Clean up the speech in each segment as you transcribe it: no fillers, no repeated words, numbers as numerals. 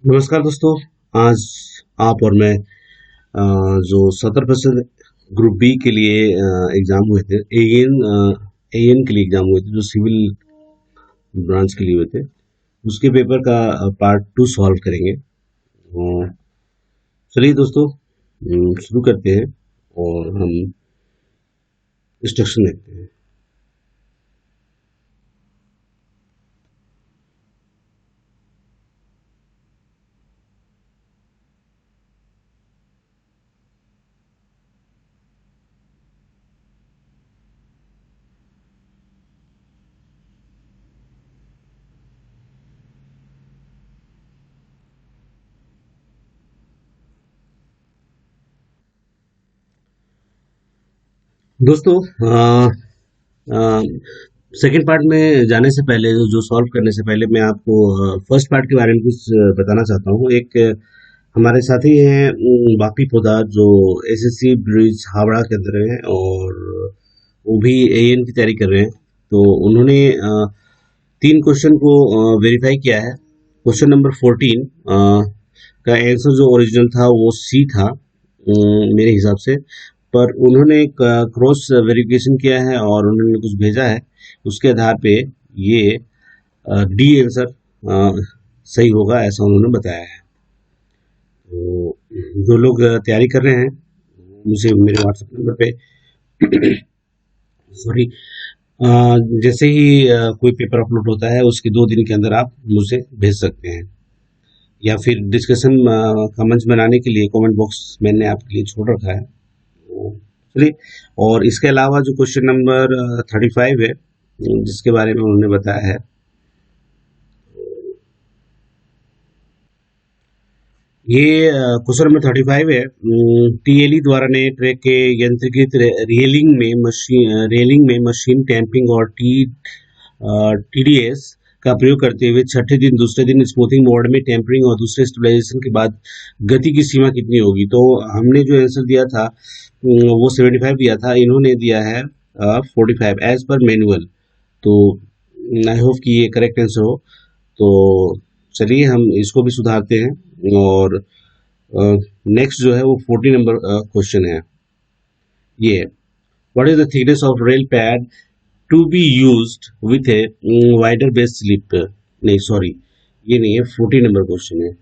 नमस्कार दोस्तों। आज आप और मैं जो 70% ग्रुप बी के लिए एग्ज़ाम हुए थे, एएन के लिए एग्ज़ाम हुए थे, जो सिविल ब्रांच के लिए हुए थे, उसके पेपर का पार्ट 2 सॉल्व करेंगे। चलिए दोस्तों, शुरू करते हैं और हम इंस्ट्रक्शन देखते हैं। दोस्तों, सेकेंड पार्ट में जाने से पहले, जो सॉल्व करने से पहले, मैं आपको फर्स्ट पार्ट के बारे में कुछ बताना चाहता हूँ। एक हमारे साथी हैं बापी पोदार, जो एसएससी ब्रिज हावड़ा के अंदर हैं और वो भी एएन की तैयारी कर रहे हैं। तो उन्होंने 3 क्वेश्चन को वेरीफाई किया है। क्वेश्चन नंबर 14 का आंसर जो ओरिजिनल था वो सी था मेरे हिसाब से, पर उन्होंने क्रॉस वेरिफिकेशन किया है और उन्होंने कुछ भेजा है, उसके आधार पे ये डी आंसर सही होगा, ऐसा उन्होंने बताया है। तो जो लोग तैयारी कर रहे हैं, मुझे मेरे व्हाट्सएप नंबर पे सॉरी, जैसे ही कोई पेपर अपलोड होता है उसके 2 दिन के अंदर आप मुझे भेज सकते हैं, या फिर डिस्कशन का मंच बनाने के लिए कमेंट बॉक्स मैंने आपके लिए छोड़ रखा है। चलिए, और इसके अलावा जो क्वेश्चन नंबर 35 है, जिसके बारे में उन्होंने बताया है, ये क्वेश्चन नंबर 35 है। टीएलई द्वारा नए ट्रैक के यंत्रीकृत रेलिंग में मशीन टैंपिंग और टीडीएस का प्रयोग करते हुए छठे दिन दूसरे दिन स्मूथिंग मोड में टेम्परिंग और दूसरे स्टेबलाइजेशन के बाद गति की सीमा कितनी होगी। तो हमने जो आंसर दिया था वो 75 दिया था, इन्होंने दिया है 45 एज पर मैनुअल। तो आई होप कि ये करेक्ट आंसर हो। तो चलिए हम इसको भी सुधारते हैं, और नेक्स्ट जो है वो 40 नंबर क्वेश्चन है। ये what is the thickness of rail pad to be used with a wider base slip. नहीं, सॉरी, ये नहीं है, 40 नंबर क्वेश्चन है।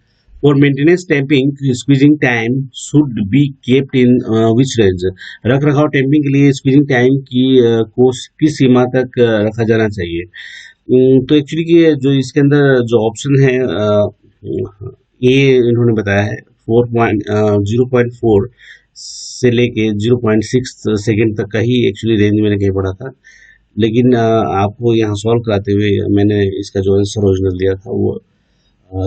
For maintenance tamping squeezing time should be kept in which range. रख रखाव tamping के लिए स्क्वीजिंग टाइम की किस सीमा तक रखा जाना चाहिए। तो एक्चुअली कि जो इसके अंदर जो ऑप्शन है, ये इन्होंने बताया है 0.4 से लेके 0.6 सेकेंड तक का ही एक्चुअली रेंज मैंने कहीं पढ़ा था, लेकिन आपको यहाँ सॉल्व कराते हुए मैंने इसका जो आंसर ओरिजिनल दिया था वो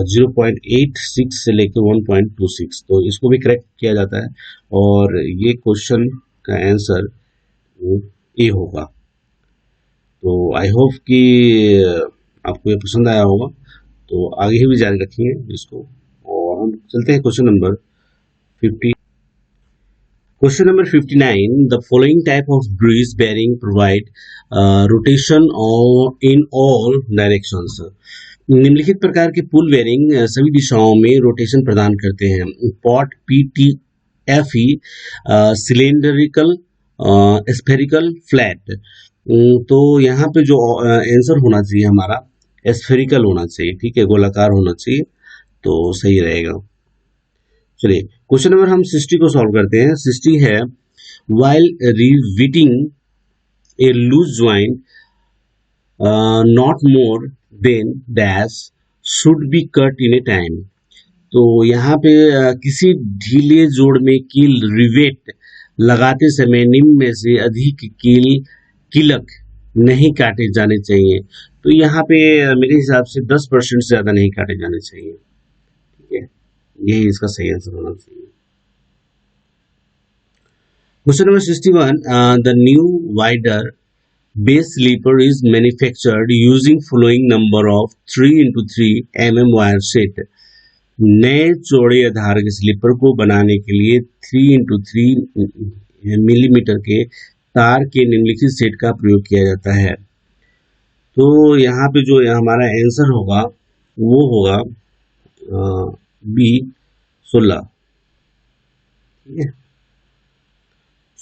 0.86 से लेकर 1.26, तो इसको भी करेक्ट किया जाता है और ये क्वेश्चन का आंसर ए होगा। तो आई होप कि आपको ये पसंद आया होगा, तो आगे ही भी जारी रखेंगे इसको, और हम चलते हैं question number 50। Question number 59, the following type of bridge bearing provide rotation in all directions. निम्नलिखित प्रकार के पुल बेरिंग सभी दिशाओं में रोटेशन प्रदान करते हैं। Pot PTFE, cylindrical, spherical, flat. तो यहाँ पे जो आंसर होना चाहिए हमारा स्फेरिकल होना चाहिए, ठीक है, गोलाकार होना चाहिए, तो सही रहेगा। चलिए, क्वेश्चन नंबर हम 60 को सॉल्व करते हैं। 60 है, while riveting a loose joint not more than dash should be cut in a time. तो यहाँ पे किसी ढीले जोड़ में कील रिवेट लगाते समय निम्न में से अधिक कीलक नहीं काटे जाने चाहिए। तो यहाँ पे मेरे हिसाब से 10% से ज्यादा नहीं काटे जाने चाहिए, ठीक है, यही इसका सही आंसर होना चाहिए। Question number 61, the new wider base sleeper is manufactured using following number of 3x3 mm wire set। नए चौड़े आधार के स्लीपर को बनाने के लिए 3x3 मिलीमीटर के तार के निम्नलिखित सेट का प्रयोग किया जाता है। तो यहाँ पे जो हमारा आंसर होगा वो होगा बी 16। ठीक है,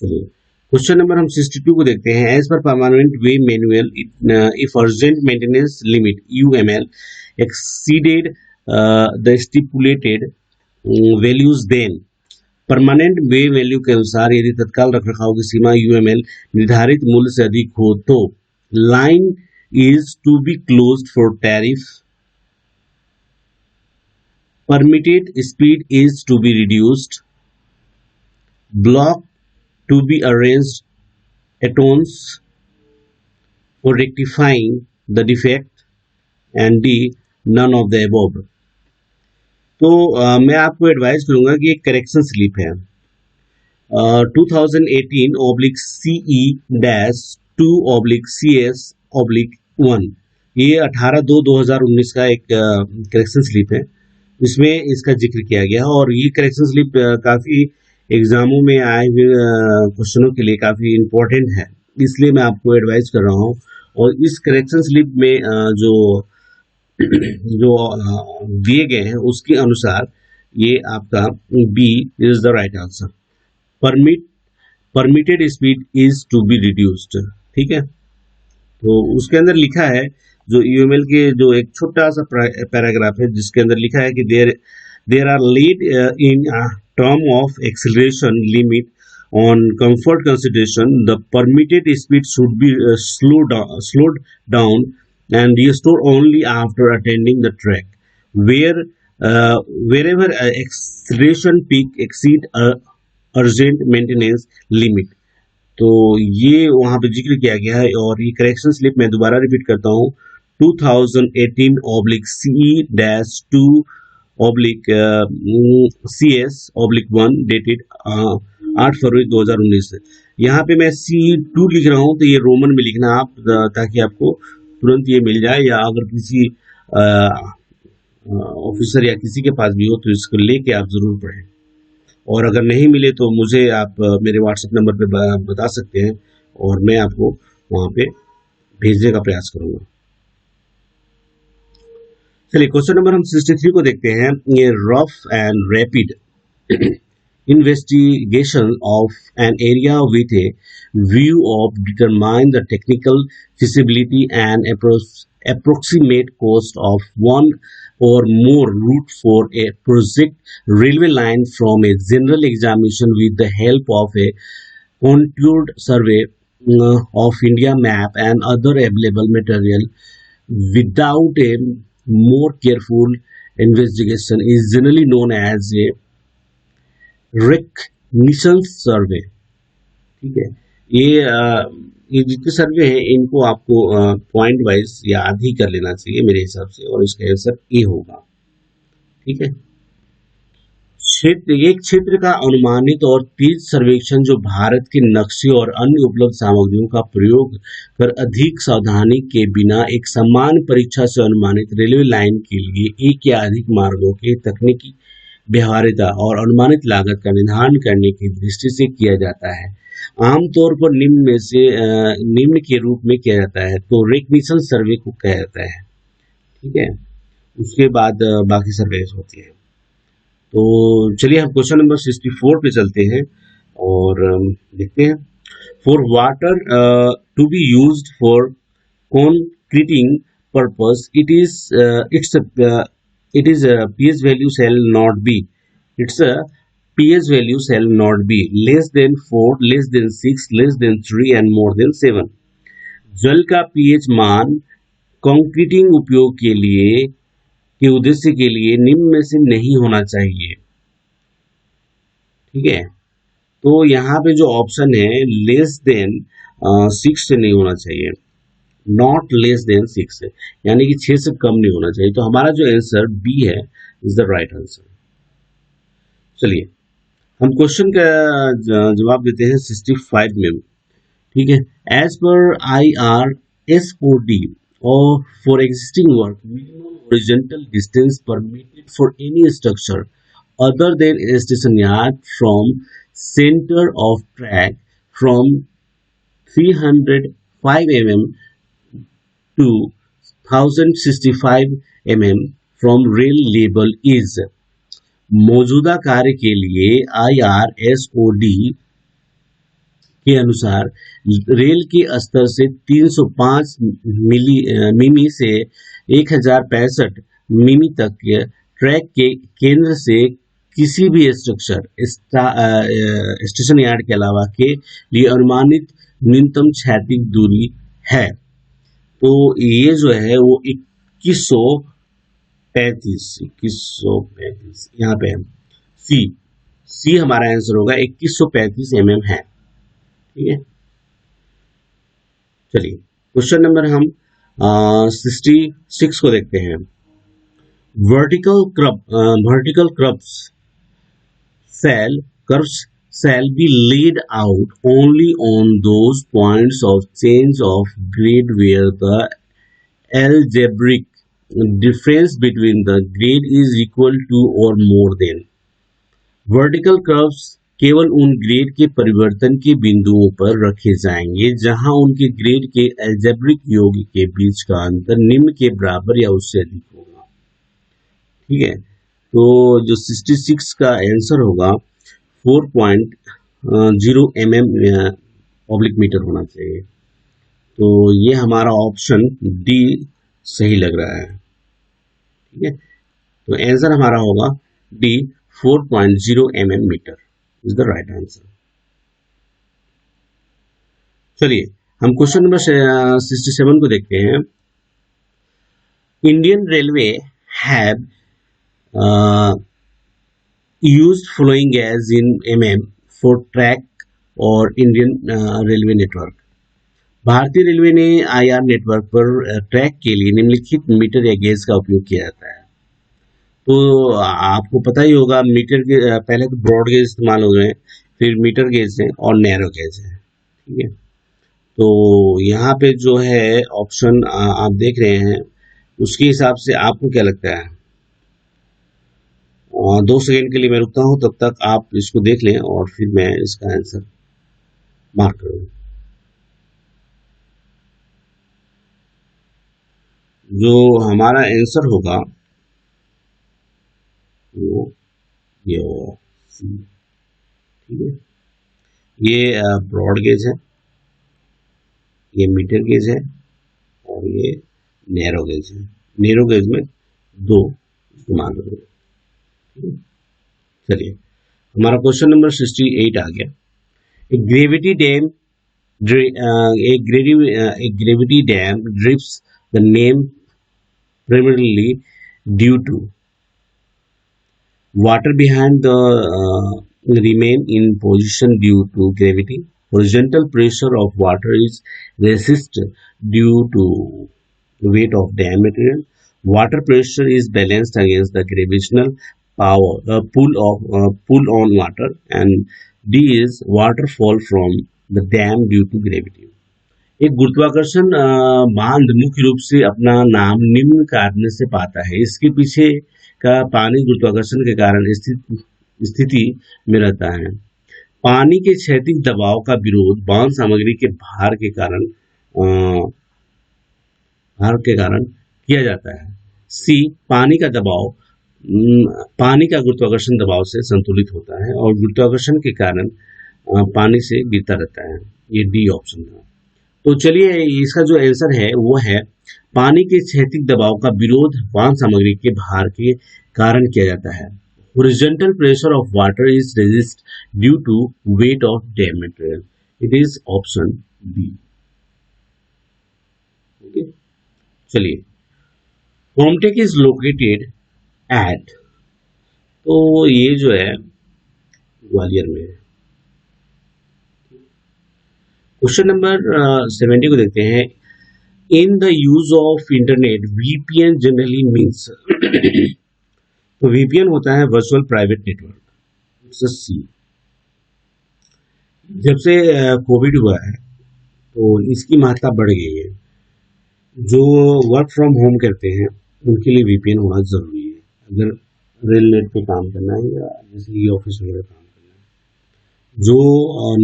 चलिए क्वेश्चन नंबर हम 62 को देखते हैं। As per permanent way manual if urgent maintenance limit UML exceeded the stipulated values then permanent way value के अनुसार यदि तत्काल रखरखाव की सीमा यूएमएल निर्धारित मूल्य से अधिक हो तो line is to be closed for traffic, permitted speed is to be reduced, block to be arranged atones for rectifying the defect, and D none of the above। तो मैं आपको एडवाइस करूंगा कि एक करेक्शन स्लिप है 2018/CE-2/CS/1, ये 18/2/2019 का एक करेक्शन स्लिप है। इसमें इसका जिक्र किया गया है और ये करेक्शन स्लिप काफ़ी एग्जामों में आए हुए क्वेश्चनों के लिए काफ़ी इम्पोर्टेंट है, इसलिए मैं आपको एडवाइस कर रहा हूँ। और इस करेक्शन स्लिप में जो दिए गए हैं उसके अनुसार ये आपका B is the right answer. Permitted speed is to be reduced. ठीक है, तो उसके अंदर लिखा है जो यूएमएल के जो एक छोटा सा पैराग्राफ है जिसके अंदर लिखा है कि there are laid in term of acceleration limit on comfort consideration the permitted speed should be slowed down and restored only after attending the track wherever acceleration peak exceed urgent maintenance limit। तो ये वहां पे जिक्र किया गया है और ये करेक्शन स्लिप मैं दोबारा रिपीट करता हूँ 2018/CE-2/CS/1 डेटेड 8 फरवरी 2019 से। यहाँ पे मैं C2 लिख रहा हूँ तो ये रोमन में लिखना आप ताकि आपको तुरंत ये मिल जाए, या अगर किसी ऑफिसर या किसी के पास भी हो तो इसको लेके आप जरूर पढ़ें। और अगर नहीं मिले तो मुझे आप मेरे व्हाट्सएप नंबर पे बता सकते हैं और मैं आपको वहाँ पे भेजने का प्रयास करूँगा। चलिए क्वेश्चन नंबर हम 63 को देखते हैं। ये rough and rapid investigation of an area with a view of determine the technical feasibility and approximate cost of one or more route for a project railway line from a general examination with the help of a contoured survey of India map and other available material without a more careful investigation is generally known as a reconnaissance सर्वे। ठीक है, ये जितने सर्वे हैं इनको आपको point wise याद ही कर लेना चाहिए मेरे हिसाब से, और इसका आंसर ए होगा। ठीक है, एक क्षेत्र का अनुमानित और तेज सर्वेक्षण जो भारत के नक्शे और अन्य उपलब्ध सामग्रियों का प्रयोग कर अधिक सावधानी के बिना एक समान परीक्षा से अनुमानित रेलवे लाइन के लिए एक या अधिक मार्गों के तकनीकी व्यवहार्यता और अनुमानित लागत का निर्धारण करने की दृष्टि से किया जाता है। आमतौर पर निम्न के रूप में किया जाता है, तो रिकग्निशन सर्वे को कहा जाता है। ठीक है, उसके बाद बाकी सर्वे होती है। तो चलिए हम क्वेश्चन नंबर 64 पे चलते हैं और देखते हैं। For water to be used for concreting purpose its pH value shall not be less than 4, less than 6, less than 3 and more than 7। जल का pH मान कंक्रीटिंग उपयोग के उद्देश्य के लिए निम्न में से नहीं होना चाहिए। ठीक है, तो यहाँ पे जो ऑप्शन है लेस देन 6 से नहीं होना चाहिए, नॉट लेस देन 6 है, यानी कि 6 से कम नहीं होना चाहिए। तो हमारा जो आंसर बी है इज द राइट आंसर। चलिए हम क्वेश्चन का जवाब देते हैं 65 में। ठीक है, एज पर IR-S4D और for existing work minimum horizontal distance permitted for any structure other than station yard from centre of track from 305 mm to 1065 mm from rail level is। मौजूदा कार्य के लिए IRSOD के अनुसार रेल के स्तर से 305 मिमी से 1065 मिमी तक के ट्रैक के केंद्र से किसी भी स्ट्रक्चर स्टेशन यार्ड के अलावा के लिए अनुमानित न्यूनतम क्षैतिज दूरी है। तो ये जो है वो 2135 यहाँ पे सी सी हमारा आंसर होगा 2135 mm है। ठीक है, चलिए क्वेश्चन नंबर हम 66 को देखते हैं। Vertical curves shall be laid out only on those points of change of grade where the algebraic difference between the grade is equal to or more than। Vertical curves केवल उन grade के परिवर्तन के बिंदुओं पर रखे जाएंगे जहां उनके ग्रेड के अलजेब्रिक योग के बीच का अंतर निम्न के बराबर या उससे अधिक होगा। ठीक है, तो जो 66 का आंसर होगा 4.0 mm ऑब्लिक मीटर होना चाहिए। तो ये हमारा ऑप्शन डी सही लग रहा है। ठीक है, तो आंसर हमारा होगा D 4.0 mm metre is the right answer. चलिए हम क्वेश्चन नंबर 67 को देखते हैं। Indian railway have used following as in mm for track और इंडियन रेलवे नेटवर्क। भारतीय रेलवे ने IR नेटवर्क पर ट्रैक के लिए निम्नलिखित मीटर या गेज का उपयोग किया जाता है। तो आपको पता ही होगा मीटर के पहले तो ब्रॉड गेज इस्तेमाल हो गए, फिर मीटर गेज है और नैरो गेज है। ठीक है, तो यहाँ पे जो है ऑप्शन आप देख रहे हैं, उसके हिसाब से आपको क्या लगता है? 2 सेकेंड के लिए मैं रुकता हूं, तब तक आप इसको देख लें और फिर मैं इसका आंसर मार्क करूँ। जो हमारा आंसर होगा वो ये होगा सी। ठीक है, ये ब्रॉड गेज है, ये मीटर गेज है और ये नैरो गेज है। नैरो गेज में 2 इस्तेमाल होंगे। चलिए हमारा क्वेश्चन नंबर 68 आ गया। A gravity dam drips the name primarily due to water behind the remain in position due to gravity. Horizontal pressure of water is resisted due to weight of dam material. Water pressure is balanced against the gravitational power pull on water, and D is waterfall from the dam due to gravity। एक गुरुत्वाकर्षण बांध मुख्य रूप से अपना नाम निम्न कारण से पाता है। इसके पीछे का पानी गुरुत्वाकर्षण के कारण स्थिति में रहता है। पानी के क्षैतिज दबाव का विरोध बांध सामग्री के भार के कारण किया जाता है। सी पानी का दबाव पानी का गुरुत्वाकर्षण दबाव से संतुलित होता है और गुरुत्वाकर्षण के कारण पानी से गिरता रहता है। ये डी ऑप्शन था। तो चलिए इसका जो आंसर है वो है पानी के क्षैतिज दबाव का विरोध बांध सामग्री के भार के कारण किया जाता है। Horizontal pressure of water is resist due to weight of dam material. It is option B. Okay. चलिए होमटेक इज लोकेटेड एट, तो ये जो है ग्वालियर में है। क्वेश्चन नंबर 70 को देखते हैं। In the use of internet VPN generally means तो VPN होता है वर्चुअल प्राइवेट नेटवर्क। सी जब से कोविड हुआ है तो इसकी महत्ता बढ़ गई है। जो वर्क फ्रॉम होम करते हैं उनके लिए VPN होना जरूरी है। अगर रेल नेट पे काम करना है या जैसे ऑफिस वगैरह काम करना है, जो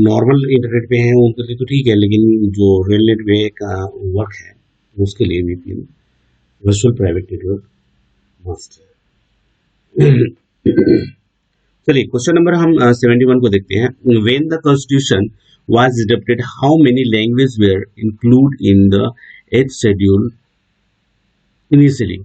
नॉर्मल इंटरनेट पे है उनके लिए तो ठीक है, लेकिन जो रेल नेट पे का वर्क है उसके लिए VPN virtual private network must है। चलिए क्वेश्चन नंबर हम 71 को देखते हैं। When the constitution was adopted how many language were include in the 8th schedule initially.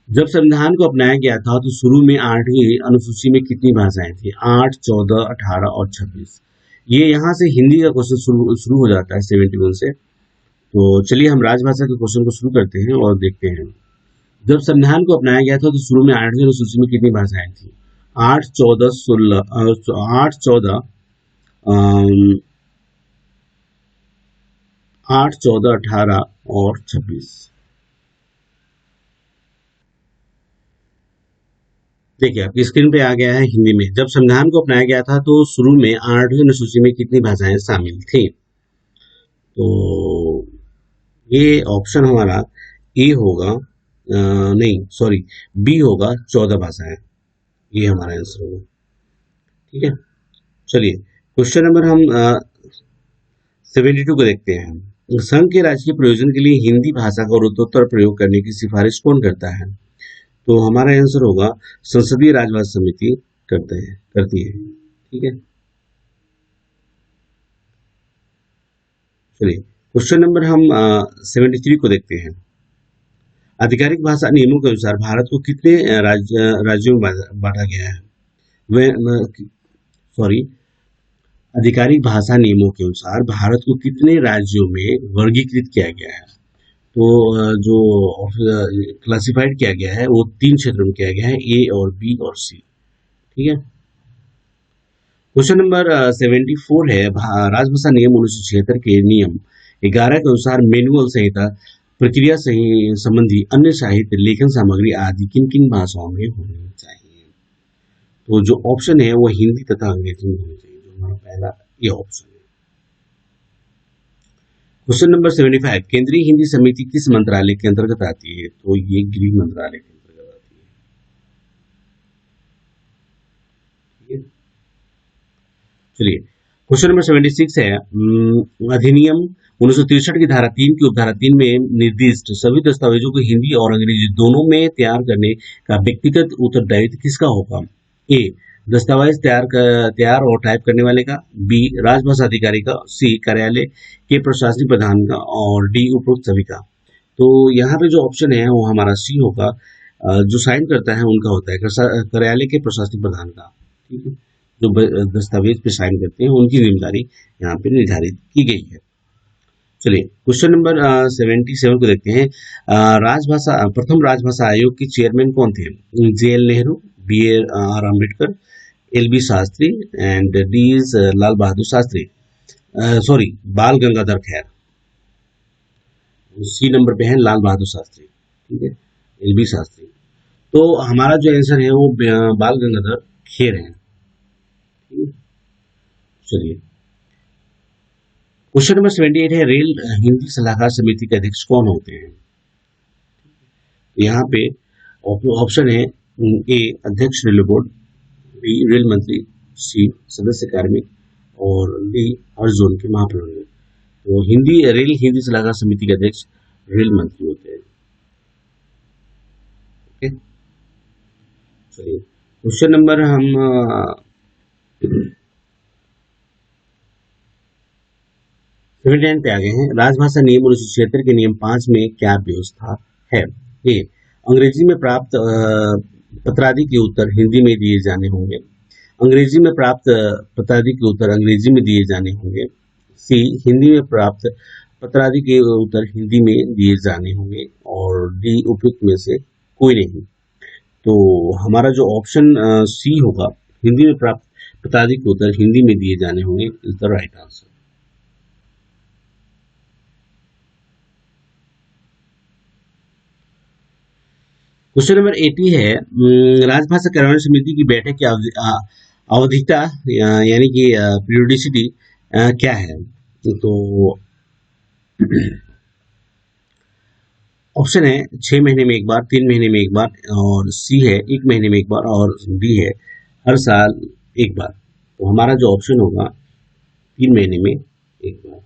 जब संविधान को अपनाया गया था तो शुरू में 8वीं अनुसूची में कितनी भाषाएं थी? 8, 14, 18 और 26। ये यहाँ से हिंदी का क्वेश्चन शुरू हो जाता है 71 से। तो चलिए हम राजभाषा के क्वेश्चन को शुरू करते हैं और देखते हैं। जब संविधान को अपनाया गया था तो शुरू में 8वीं अनुसूची में कितनी भाषाएं थी? 8, 14, 16, 8, 14, 8, 14, 18 और 26। देखिए आपकी स्क्रीन पे आ गया है हिंदी में। जब संविधान को अपनाया गया था तो शुरू में 8वीं अनुसूची में कितनी भाषाएं शामिल थी? तो ये ऑप्शन हमारा ए होगा, नहीं सॉरी, बी होगा, 14 भाषाएं। ये हमारा आंसर होगा। ठीक है, चलिए क्वेश्चन नंबर हम 72 को देखते हैं। संघ के राजकीय प्रयोजन के लिए हिंदी भाषा का उत्तरोत्तर प्रयोग करने की सिफारिश कौन करता है? तो हमारा आंसर होगा संसदीय राजभाषा समिति करती है। ठीक है, चलिए क्वेश्चन नंबर हम 73 को देखते हैं। आधिकारिक भाषा नियमों के अनुसार भारत को कितने राज्यों में बांटा गया है? सॉरी, आधिकारिक भाषा नियमों के अनुसार भारत को कितने राज्यों में वर्गीकृत किया गया है? तो जो क्लासिफाइड किया गया है वो 3 क्षेत्रों में किया गया है, ए और बी और सी। ठीक है, क्वेश्चन नंबर 74 है। राजभाषा नियम 1976 के नियम 11 के अनुसार मैनुअल संहिता प्रक्रिया संबंधी अन्य साहित्य लेखन सामग्री आदि किन किन भाषाओं में होनी चाहिए? तो जो ऑप्शन है वो हिंदी तथा अंग्रेजी में होनी चाहिए। जो हमारा पहला ये ऑप्शन है। क्वेश्चन नंबर 75, केंद्रीय हिंदी समिति किस मंत्रालय के अंतर्गत आती है? तो ये गृह मंत्रालय के अंतर्गत आती है। चलिए क्वेश्चन नंबर 76 है। अधिनियम 1963 की धारा 3 की उपधारा 3 में निर्दिष्ट सभी दस्तावेजों को हिंदी और अंग्रेजी दोनों में तैयार करने का व्यक्तिगत उत्तरदायित्व किसका होगा? ए, दस्तावेज तैयार और टाइप करने वाले का, बी, राजभाषा अधिकारी का, सी, कार्यालय के प्रशासनिक प्रधान का और डी, उपरोक्त सभी का। तो यहाँ पे जो ऑप्शन है वो हमारा सी होगा। जो साइन करता है उनका होता है कार्यालय के प्रशासनिक प्रधान का। ठीक है, जो दस्तावेज पे साइन करते हैं उनकी जिम्मेदारी यहाँ पे निर्धारित की गई है। चलिए क्वेश्चन नंबर 77 को देखते हैं। प्रथम राजभाषा आयोग के चेयरमैन कौन थे? JL Nehru, BR Ambedkar, LB Shastri and D is Lal Bahadur Shastri, sorry बाल गंगाधर खैर। सी नंबर पे है लाल बहादुर शास्त्री। ठीक है, LB शास्त्री। तो हमारा जो आंसर है वो बाल गंगाधर खेर है। चलिए क्वेश्चन नंबर 78 है। रेल हिंदी सलाहकार समिति के अध्यक्ष कौन होते हैं? यहाँ पे ऑप्शन है ए, अध्यक्ष रेलवे बोर्ड, बी, रेल मंत्री, सी, सदस्य कार्मिक और डी, हर जोन के महाप्रबंधक। तो रेल हिंदी सलाहकार समिति के अध्यक्ष रेल मंत्री होते हैं। ओके, चलिए क्वेश्चन नंबर हम 79 पे आ गए हैं। राजभाषा नियम 1976 के नियम 5 में क्या व्यवस्था है? ए, अंग्रेजी में प्राप्त पत्रादि के उत्तर हिंदी में दिए जाने होंगे। अंग्रेजी में प्राप्त पत्रादि के उत्तर अंग्रेजी में दिए जाने होंगे। सी, हिंदी में प्राप्त पत्रादि के उत्तर हिंदी में दिए जाने होंगे और डी, उपयुक्त में से कोई नहीं। तो हमारा जो ऑप्शन सी होगा, हिंदी में प्राप्त पत्रादि के उत्तर हिंदी में दिए जाने होंगे, is the right answer. Question number 80 है। राजभाषा कार्यान्वयन समिति की बैठक की अवधिकता यानी कि पीरियोडिसिटी क्या है? तो ऑप्शन है 6 महीने में एक बार, 3 महीने में एक बार, और सी है 1 महीने में एक बार, और डी है हर साल एक बार। तो हमारा जो ऑप्शन होगा 3 महीने में एक बार।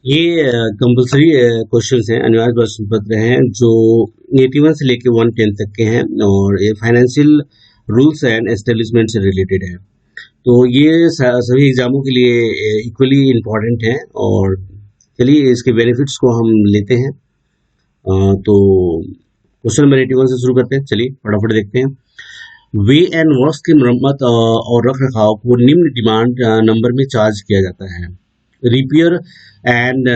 ये कंपल्सरी क्वेश्चंस हैं, अनिवार्य प्रश्न पत्र हैं जो 81 से लेके 110 तक के हैं और ये फाइनेंशियल रूल्स एंड एस्टेब्लिशमेंट से रिलेटेड है। तो ये सभी एग्जामों के लिए इक्वली इम्पॉर्टेंट हैं। और चलिए इसके बेनिफिट्स को हम लेते हैं। तो क्वेश्चन नंबर 81 से शुरू करते हैं। चलिए फटाफट देखते हैं। वे एंड वर्क्स की मरम्मत और रख रखाव को निम्न डिमांड नंबर में चार्ज किया जाता है। Repair and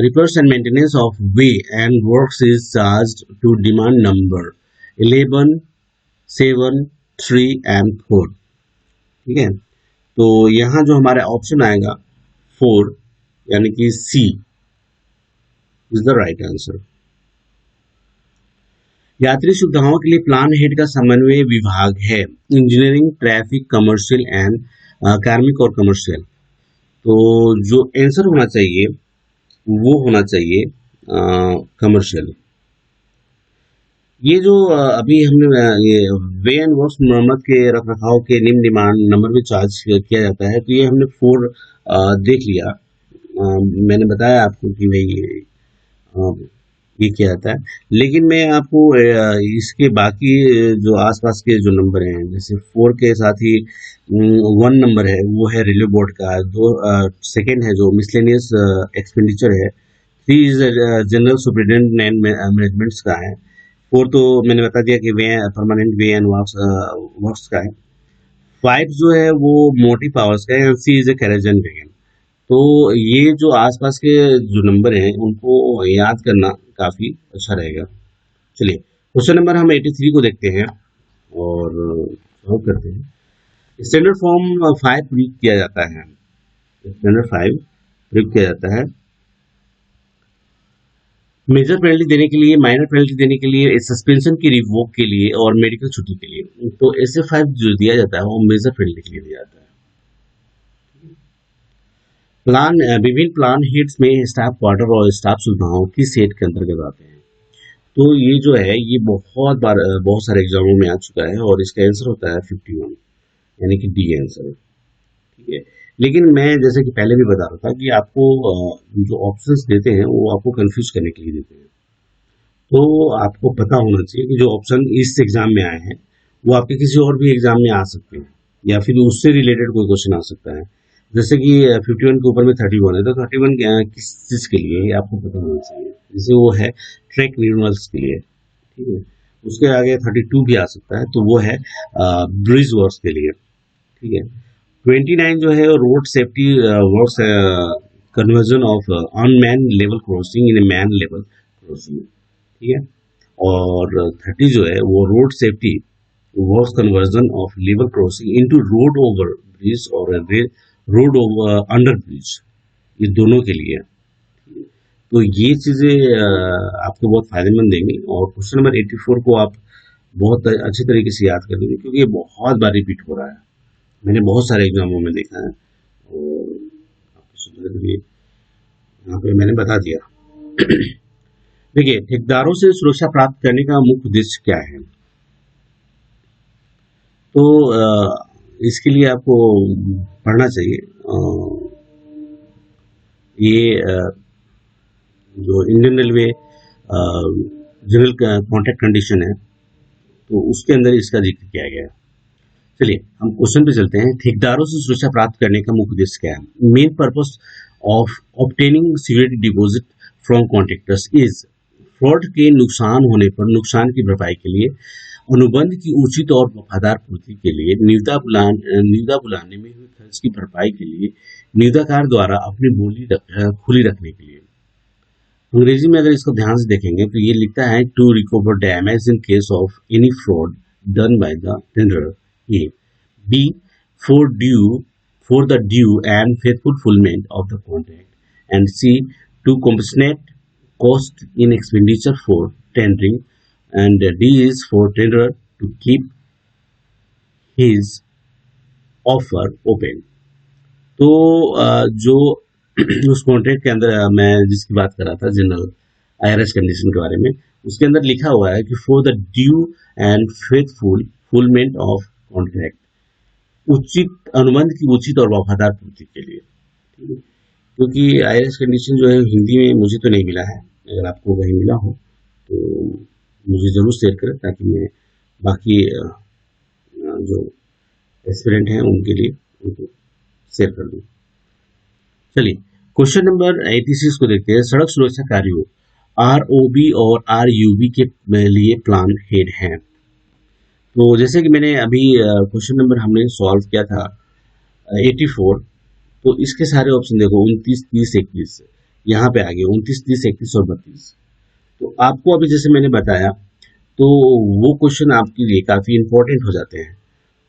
repairs and maintenance of way and works is charged to demand number 11, 7, 3 and 4। ठीक है, तो यहाँ जो हमारा ऑप्शन आएगा 4 यानी कि सी इज द राइट आंसर। यात्री सुविधाओं के लिए प्लान हेड का समन्वय विभाग है इंजीनियरिंग, ट्रैफिक, कमर्शियल एंड कार्मिक और कमर्शियल। तो जो आंसर होना चाहिए वो होना चाहिए कमर्शियल। ये जो अभी हमने ये वे एंड वर्क्स मरम्मत के रख रखाव के निम्न डिमांड नंबर में चार्ज किया जाता है, तो ये हमने 4 देख लिया। मैंने बताया आपको कि भाई ये क्या जाता है, लेकिन मैं आपको इसके बाकी जो आसपास के जो नंबर हैं, जैसे 4 के साथ ही 1 नंबर है वो है रेलवे बोर्ड का, 2 सेकेंड है जो मिसलेनियस एक्सपेंडिचर है, 3 is general superintendent and managements का है, 4 तो मैंने बता दिया कि वे परमानेंट वे एंड वर्क्स का है, 5 जो है वो मोटिव पावर्स का है, सी इज ए कैरेजन वैगन। तो ये जो आसपास के जो नंबर हैं उनको याद करना काफी अच्छा रहेगा। चलिए क्वेश्चन नंबर हम 83 को देखते हैं और सॉल्व करते हैं। स्टैंडर्ड फॉर्म 5 प्रयुक्त किया जाता है। स्टैंडर्ड 5 प्रयुक्त किया जाता है मेजर पेनल्टी देने के लिए, माइनर पेनल्टी देने के लिए, सस्पेंशन की रिवोक के लिए और मेडिकल छुट्टी के लिए। तो SF5 जो दिया जाता है वो मेजर पेनल्टी के लिए दिया जाता है। प्लान विभिन्न प्लान हेड्स में स्टाफ क्वार्टर और स्टाफ सुविधाओं की सेट के अंतर्गत आते हैं। तो ये जो है ये बहुत सारे एग्जामों में आ चुका है और इसका आंसर होता है 51 यानी कि डी आंसर। ठीक है, लेकिन मैं जैसे कि पहले भी बता रहा था कि आपको जो ऑप्शंस देते हैं वो आपको कंफ्यूज करने के लिए देते हैं। तो आपको पता होना चाहिए कि जो ऑप्शन इस एग्जाम में आए हैं वो आपके किसी और भी एग्जाम में आ सकते हैं या फिर उससे रिलेटेड कोई क्वेश्चन आ सकता है। जैसे कि 51 के ऊपर में 31 है, तो 31 किस चीज के लिए आपको पता होना चाहिए। जैसे वो है ट्रैक रिन्यूअल्स के लिए। ठीक है, उसके आगे 32 भी आ सकता है, तो वो है ब्रिज वर्क्स के लिए। ठीक है, 29 जो है road safety works conversion of unmanned level crossing in a man level crossing. ठीक है, और 30 जो है वो road safety works conversion of level crossing into road over bridge और रोड ओवर अंडर ब्रिज, ये दोनों के लिए। तो ये चीजें आपको बहुत फायदेमंद देंगी और क्वेश्चन नंबर 84 को आप बहुत अच्छे तरीके से याद कर लेंगे क्योंकि ये बहुत बार रिपीट हो रहा है, मैंने बहुत सारे एग्जामों में देखा है और आपकी सुविधा के लिए यहाँ पे मैंने बता दिया। देखिए, ठेकेदारों से सुरक्षा प्राप्त करने का मुख्य उद्देश्य क्या है। तो इसके लिए आपको पढ़ना चाहिए। ये जो Indian railway general contract condition है तो उसके अंदर इसका जिक्र किया गया है। चलिए हम क्वेश्चन पे चलते हैं। ठेकेदारों से सुरक्षा प्राप्त करने का मुख्य उद्देश्य क्या है। Main purpose of obtaining security deposit from contractors is fraud के नुकसान होने पर नुकसान की भरपाई के लिए, अनुबंध की उचित और वफादार पूर्ति के लिए, निविदा बुलाने में हुए खर्च की भरपाई के लिए, निविदाकार द्वारा अपनी बोली खुली रखने के लिए। अंग्रेजी में अगर इसको ध्यान से देखेंगे तो ये लिखता है to recover damage in case of any fraud done by the tenderer. A. B. For the due and faithful fulfillment of the contract. And C. To compensate cost in expenditure for tendering. And D is for tenderer to keep his offer open. तो जो उस contract के अंदर मैं जिसकी बात कर रहा था जनरल IRS कंडीशन के बारे में, उसके अंदर लिखा हुआ है कि for the due and faithful fulfilment of contract, उचित अनुबंध की उचित और वफादार पूर्ति के लिए। क्योंकि IRS कंडीशन जो है हिंदी में मुझे तो नहीं मिला है, अगर आपको वही मिला हो तो मुझे ज़रूर शेयर करें ताकि मैं बाकी जो एस्पिरेंट हैं उनके लिए उनको शेयर कर दूँ। चलिए क्वेश्चन नंबर 86 को देखते हैं। सड़क सुरक्षा कार्यों आरओबी और आरयूबी के लिए प्लान हेड हैं। तो जैसे कि मैंने अभी क्वेश्चन नंबर हमने सॉल्व किया था 84, तो इसके सारे ऑप्शन देखो 29, 30, 31 यहाँ पे आ गए 29, 30, 31 और 32। तो आपको अभी जैसे मैंने बताया तो वो क्वेश्चन आपके लिए काफी इंपॉर्टेंट हो जाते हैं।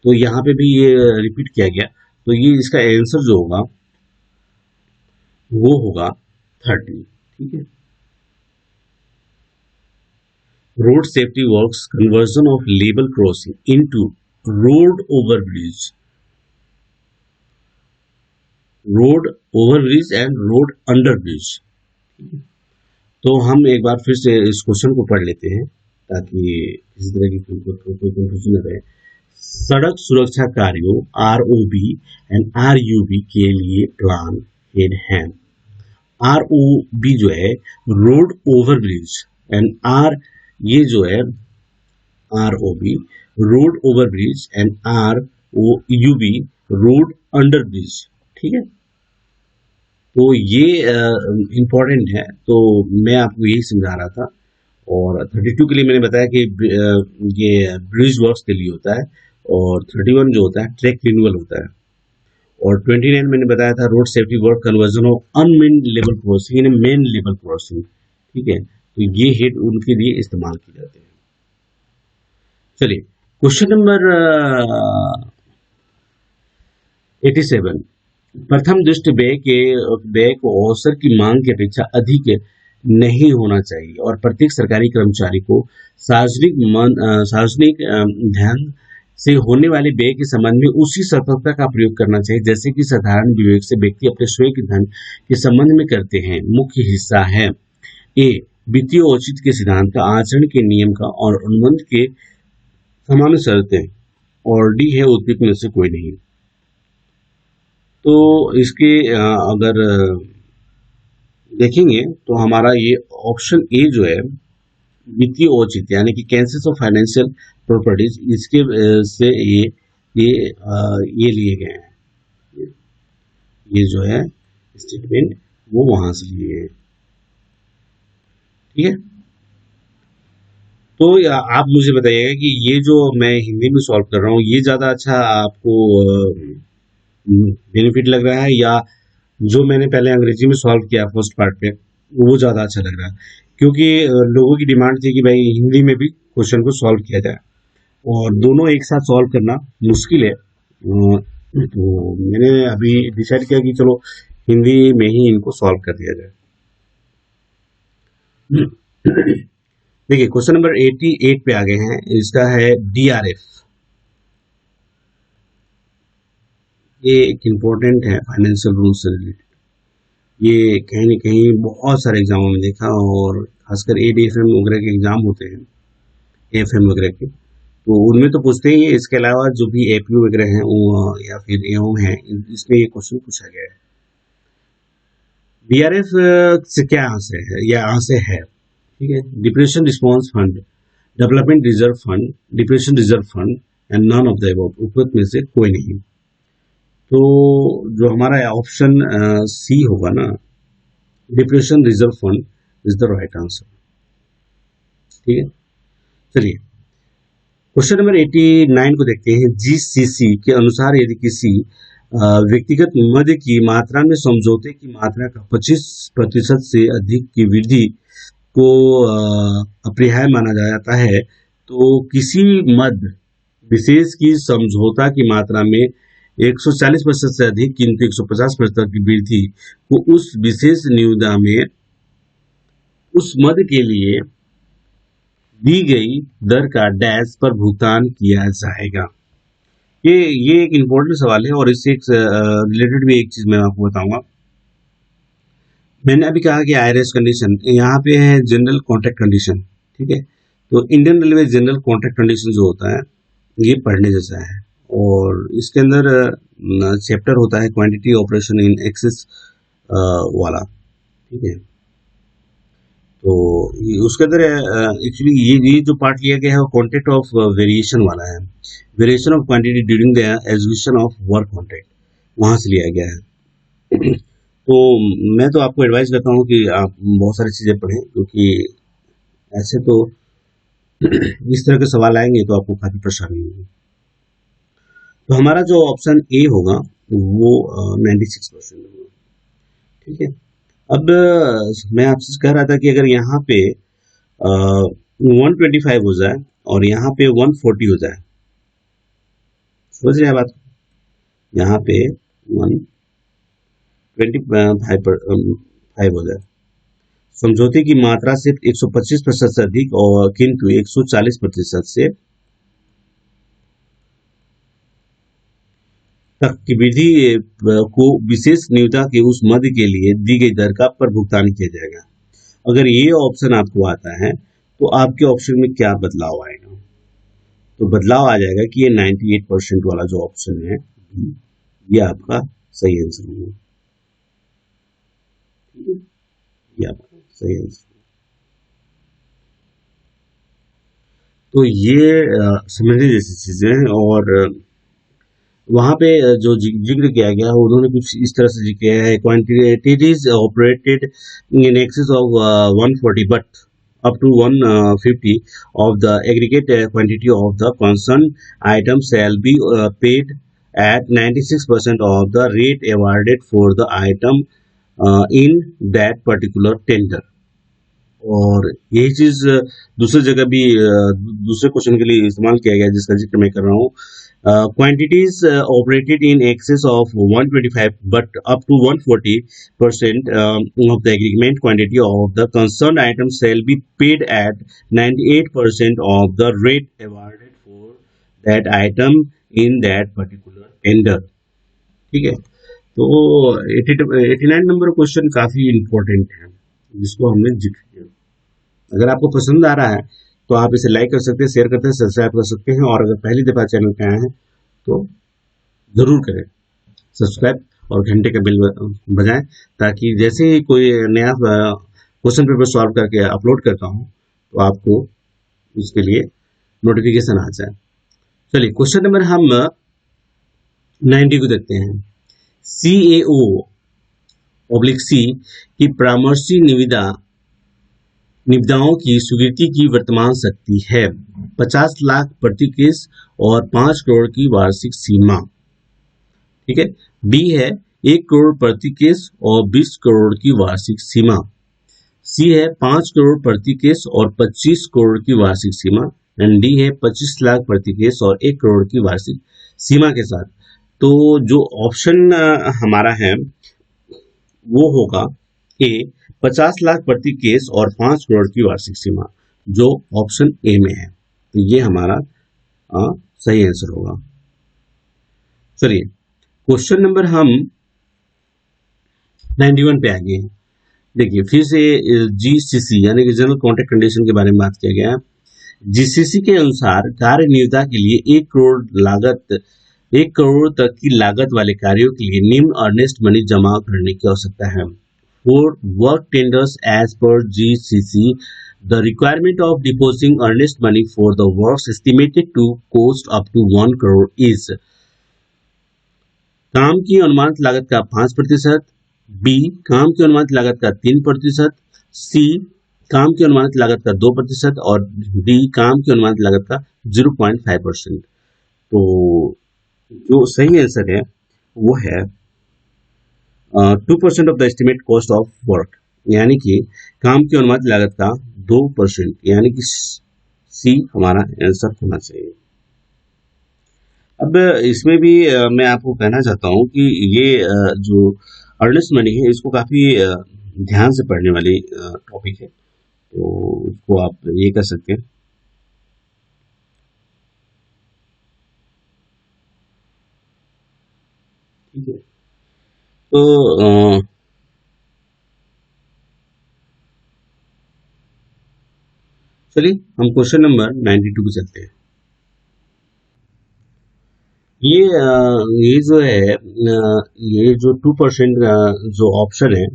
तो यहाँ पे भी ये रिपीट किया गया, तो ये इसका आंसर जो होगा वो होगा 30। ठीक है। Road safety works conversion of level crossing into road overbridge, road overbridge and road underbridge. तो हम एक बार फिर से इस क्वेश्चन को पढ़ लेते हैं ताकि किसी तरह की कोई कंफ्यूजन न रहे। सड़क सुरक्षा कार्यों आरओबी एंड आरयूबी के लिए प्लान हेड हैं। आरओबी जो है रोड ओवरब्रिज एंड आर ये जो है ROB road overbridge and ROUB road underbridge. ठीक है। तो ये इम्पोर्टेंट है, तो मैं आपको यही समझा रहा था। और 32 के लिए मैंने बताया कि ये ब्रिज वर्क्स के लिए होता है, और 31 जो होता है ट्रैक रिन्यूअल होता है, और 29 मैंने बताया था road safety work conversion of unmanned level crossing in main level crossing. ठीक है। तो ये हेड उनके लिए इस्तेमाल किए जाते हैं। चलिए क्वेश्चन नंबर 87। प्रथम दृष्टि व्यय को अवसर की मांग की अपेक्षा अधिक नहीं होना चाहिए और प्रत्येक सरकारी कर्मचारी को सार्वजनिक ध्यान से होने वाले व्यय के संबंध में उसी सतर्कता का प्रयोग करना चाहिए जैसे कि साधारण विवेक से व्यक्ति अपने स्वयं के धन के संबंध में करते हैं। मुख्य हिस्सा है ए वित्तीय औचित्य के सिद्धांत का, आचरण के नियम का और अनुबंध के सामान्य शर्तें, और डी है उपयुक्त में से कोई नहीं। तो इसके अगर देखेंगे तो हमारा ये ऑप्शन ए जो है वित्तीय औचित्य यानी कि कैंसेस ऑफ फाइनेंशियल प्रॉपर्टीज, इसके से ये लिए गए हैं। ये जो है स्टेटमेंट वो वहां से लिए हैं। ठीक है। तो आप मुझे बताइएगा कि ये जो मैं हिंदी में सॉल्व कर रहा हूँ ये ज्यादा अच्छा आपको बेनिफिट लग रहा है या जो मैंने पहले अंग्रेजी में सॉल्व किया फर्स्ट पार्ट पे वो ज़्यादा अच्छा लग रहा है? क्योंकि लोगों की डिमांड थी कि भाई हिंदी में भी क्वेश्चन को सॉल्व किया जाए, और दोनों एक साथ सॉल्व करना मुश्किल है। तो मैंने अभी डिसाइड किया कि चलो हिंदी में ही इनको सॉल्व कर दिया जाए। देखिए क्वेश्चन नंबर 88 पे आ गए हैं। इसका है डीआरएफ। ये एक इम्पोर्टेंट है फाइनेंशियल रूल्स से रिलेटेड। ये कहीं न कहीं बहुत सारे एग्जामों में देखा, और खासकर एडीएफएम वगैरह के एग्जाम होते हैं, एएफएम वगैरह के, तो उनमें तो पूछते ही है। इसके अलावा जो भी एपीयू वगैरह हैं वो या फिर एओम है, इसमें ये क्वेश्चन पूछा गया है। डीआरएफ से क्या आंसर है या आंसर है? ठीक है। Depression response fund, development reserve fund, depression reserve fund and none of the above, उपरोक्त में से कोई नहीं। तो जो हमारा ऑप्शन सी होगा ना, depression reserve fund is the right answer. ठीक है। चलिए क्वेश्चन नंबर 89 को देखते हैं। जीसीसी के अनुसार यदि किसी व्यक्तिगत मद की मात्रा में समझौते की मात्रा का 25% से अधिक की वृद्धि को अपरिहार्य माना जाता है, तो किसी मद विशेष की समझौता की मात्रा में 140% से अधिक किंतु 150% की वृद्धि को उस विशेष निविदा में उस मद के लिए दी गई दर का डैश पर भुगतान किया जाएगा। ये एक इम्पोर्टेंट सवाल है, और इससे रिलेटेड भी एक चीज मैं आपको बताऊंगा। मैंने अभी कहा कि आईआरएस कंडीशन यहाँ पे है जनरल कॉन्ट्रैक्ट कंडीशन। ठीक है। तो Indian railway general contract condition जो होता है ये पढ़ने जैसा है, और इसके अंदर चैप्टर होता है क्वांटिटी ऑपरेशन इन एक्सेस वाला। ठीक है। तो उसके अंदर एक्चुअली ये जो पार्ट लिया गया है वो कॉन्ट्रैक्ट ऑफ वेरिएशन वाला है, variation of quantity during the execution of work contract, वहां से लिया गया है। तो मैं तो आपको एडवाइस करता हूँ कि आप बहुत सारी चीजें पढ़ें, क्योंकि ऐसे तो इस तरह के सवाल आएंगे तो आपको काफी परेशानी होगी। तो हमारा जो ऑप्शन ए होगा वो 96% होगा। ठीक है। अब मैं आपसे कह रहा था कि अगर यहाँ पे 125 हो जाए और यहाँ पे 140 हो जाए, समझ रहे हैं बात, यहाँ पे 125 हो जाए, समझौते की मात्रा सिर्फ 125% से अधिक और किंतु 140% से तक की विधि को विशेष नियोक्ता के उस मद के लिए दी गई दर का पर भुगतान किया जाएगा। अगर ये ऑप्शन आपको आता है तो आपके ऑप्शन में क्या बदलाव आएगा? तो बदलाव आ जाएगा कि ये 98% वाला जो ऑप्शन है ये आपका सही आंसर होगा। ये आपका सही आंसर। तो ये समझने जैसी चीजें हैं। और वहां पे जो जिक्र किया गया है उन्होंने कुछ इस तरह से जिक्र किया है, quantities operated in excess of 140 but up to 150 of the aggregate quantity of the concerned item shall be paid at 96% of the rate awarded for the item in that particular tender। और यही चीज दूसरी जगह भी दूसरे question के लिए इस्तेमाल किया गया जिसका जिक्र मैं कर रहा हूँ। Quantities operated in excess of 125 but up to 140% of the agreement quantity of the concerned item shall be paid at 98% of the rate awarded for that item in that particular tender। ठीक है। तो 89 number question काफी important है जिसको हमने जिक्र किया। अगर आपको पसंद आ रहा है तो आप इसे लाइक कर सकते हैं, शेयर करते हैं, सब्सक्राइब कर सकते हैं। और अगर पहली दफा चैनल पे आए हैं तो जरूर करें सब्सक्राइब और घंटे का बिल बजाएं, ताकि जैसे ही कोई नया क्वेश्चन पेपर सॉल्व करके अपलोड करता हूं तो आपको उसके लिए नोटिफिकेशन आ जाए। चलिए क्वेश्चन नंबर हम 90 को देखते हैं। CAO /C की परामर्शी निविदाओं की स्वीकृति की वर्तमान शक्ति है 50 लाख प्रति केस और 5 करोड़ की वार्षिक सीमा। ठीक है। बी है 1 करोड़ प्रति केस और 20 करोड़ की वार्षिक सीमा। सी है 5 करोड़ प्रति केस और 25 करोड़ की वार्षिक सीमा। एंड डी है 25 लाख प्रति केस और 1 करोड़ की वार्षिक सीमा के साथ। तो जो ऑप्शन हमारा है वो होगा ए 50 लाख प्रति केस और 5 करोड़ की वार्षिक सीमा, जो ऑप्शन ए में है। तो ये हमारा सही आंसर होगा। चलिए क्वेश्चन नंबर हम 91 पे आ गए। देखिए फिर से GCC यानी कि जनरल कॉन्ट्रैक्ट कंडीशन के बारे में बात किया गया। GCC के अनुसार कार्य नियोक्ता के लिए 1 करोड़ तक की लागत वाले कार्यों के लिए निम्न अर्नेस्ट मनी जमा करने की आवश्यकता है। For work tenders as per GCC, the requirement of depositing earnest money for the works estimated to cost up to 1 crore is काम की अनुमानित लागत का 5%, B काम की अनुमानित लागत का 3%, C काम की अनुमानित लागत का 2% और D काम की अनुमानित लागत का 0.5%। तो जो सही आंसर है वो है 2% of the estimate cost of work, यानी कि काम की अनुमानित लागत का 2%, यानी कि सी हमारा आंसर होना चाहिए। अब इसमें भी मैं आपको कहना चाहता हूं कि ये जो अर्नेस्ट मनी है इसको काफी ध्यान से पढ़ने वाली टॉपिक है, तो उसको आप ये कर सकते हैं। ठीक है। तो चलिए हम क्वेश्चन नंबर 92 पे चलते हैं। ये जो है ये जो 2% जो ऑप्शन है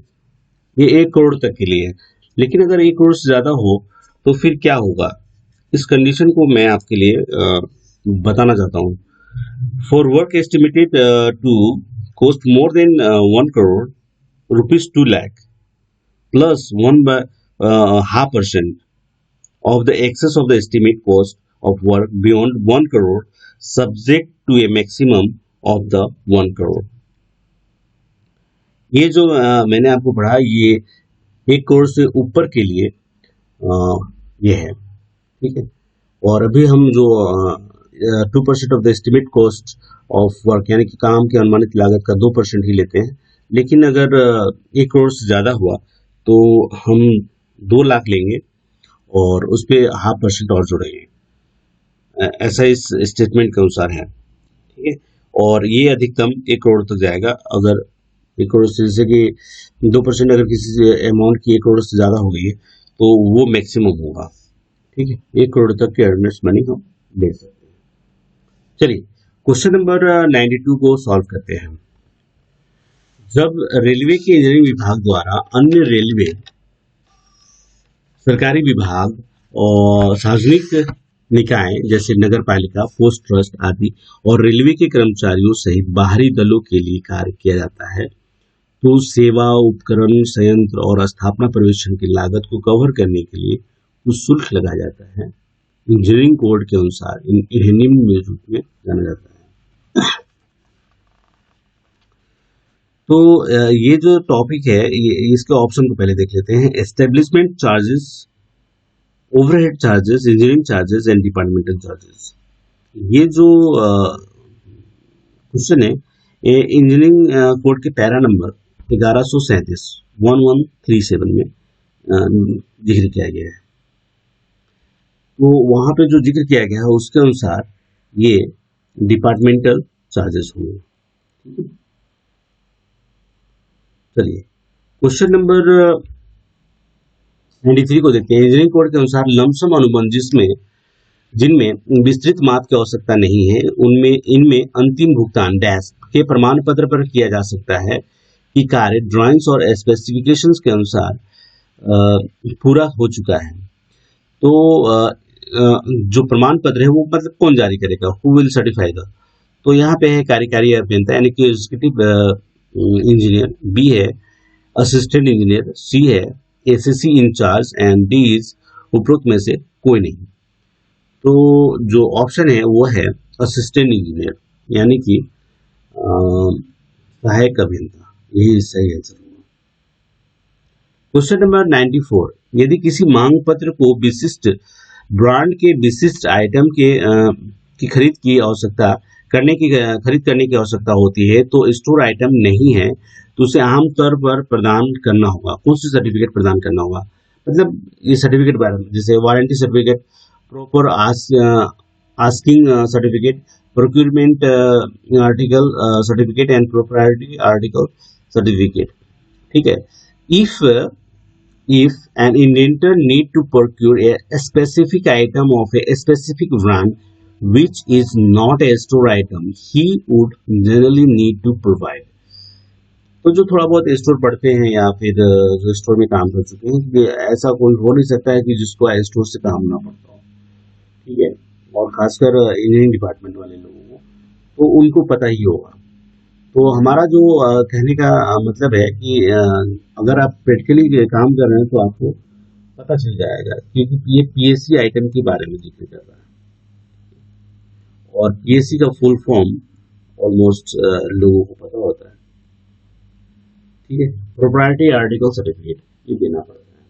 ये 1 करोड़ तक के लिए है, लेकिन अगर 1 करोड़ से ज़्यादा हो तो फिर क्या होगा, इस कंडीशन को मैं आपके लिए बताना चाहता हूँ। For work estimated to cost more than 1 crore rupees 2 lakh plus 1 by half percent of the excess of the estimate cost of work beyond 1 crore subject to a maximum of the 1 crore। ये जो मैंने आपको पढ़ा, ये 1 करोड़ से ऊपर के लिए ये है, ठीक है। और अभी हम जो 2% of the estimate cost of work यानी कि काम की अनुमानित लागत का 2% ही लेते हैं, लेकिन अगर 1 करोड़ से ज़्यादा हुआ तो हम 2 लाख लेंगे और उस पर 0.5% और जोड़ेंगे। ऐसा इस स्टेटमेंट के अनुसार है, ठीक है। और ये अधिकतम 1 करोड़ तक जाएगा। अगर 1 करोड़ से, जैसे कि 2% अगर किसी अमाउंट की 1 करोड़ से ज़्यादा हो गई है तो वो मैक्सिमम होगा, ठीक है। 1 करोड़ तक के अर्नेस्ट मनी हम दे सकते हैं। चलिए क्वेश्चन नंबर 92 को सॉल्व करते हैं। जब रेलवे के इंजीनियरिंग विभाग द्वारा अन्य रेलवे सरकारी विभाग और सार्वजनिक निकाय जैसे नगर पालिका, पोस्ट ट्रस्ट आदि और रेलवे के कर्मचारियों सहित बाहरी दलों के लिए कार्य किया जाता है तो सेवा, उपकरण, संयंत्र और स्थापना पर्यवेक्षण की लागत को कवर करने के लिए कुछ शुल्क लगाया जाता है। इंजीनियरिंग कोड के अनुसार इन्हें निम्न रूप में जाना जाता है। तो ये जो टॉपिक है, ये इसके ऑप्शन को पहले देख लेते हैं। Establishment charges, overhead charges, engineering charges and departmental charges. ये जो क्वेश्चन है इंजीनियरिंग कोड के पैरा नंबर 1137 में जिक्र किया गया है। तो वहां पे जो जिक्र किया गया है उसके अनुसार ये डिपार्टमेंटल चार्जेस होंगे, ठीक है। चलिए क्वेश्चन नंबर 93 को देखते हैं। इंजीनियरिंग कोड के अनुसार लमसम अनुबंध जिनमें विस्तृत माप की आवश्यकता नहीं है इनमें अंतिम भुगतान डैश के प्रमाण पत्र पर किया जा सकता है कि कार्य ड्राइंग्स और स्पेसिफिकेशंस के अनुसार पूरा हो चुका है। तो जो प्रमाण पत्र है वो मतलब कौन जारी करेगा, हु विल सर्टिफाई द। तो यहाँ पे है कार्यकारी अभियंता यानी कि एग्जीक्यूटिव इंजीनियर, बी है असिस्टेंट इंजीनियर, सी है SSC in charge and D is उपरोक्त में से कोई नहीं। तो जो ऑप्शन है वो है असिस्टेंट इंजीनियर यानी कि सहायक अभियंता, यही सही आंसर होगा। क्वेश्चन नंबर 94, यदि किसी मांग पत्र को विशिष्ट ब्रांड के विशिष्ट आइटम की खरीद करने की आवश्यकता होती है तो स्टोर आइटम नहीं है तो उसे आमतौर पर प्रदान करना होगा। कौन सी सर्टिफिकेट प्रदान करना होगा, मतलब ये सर्टिफिकेट बारे में, जैसे warranty certificate, proper asking certificate, procurement article certificate and proprietary article certificate, ठीक है। If an inventor need to procure a specific item of a specific brand which is not a store item, he would generally need to provide। तो जो थोड़ा बहुत store पढ़ते हैं या फिर जो स्टोर में काम कर चुके हैं, ऐसा कोई हो नहीं सकता है कि जिसको स्टोर से काम ना पड़ता हो, ठीक है। और खासकर इंजीनियरिंग डिपार्टमेंट वाले लोगों को तो उनको पता ही होगा। तो हमारा जो कहने का मतलब है कि अगर आप प्रैक्टिकली काम कर रहे हैं तो आपको पता चल जाएगा, क्योंकि ये पीएससी आइटम के बारे में जिक्र कर रहा है और पीएससी का फुल फॉर्म ऑलमोस्ट लोगों को पता होता है, ठीक है। प्रोप्राइटरी आर्टिकल सर्टिफिकेट ये देना पड़ता है,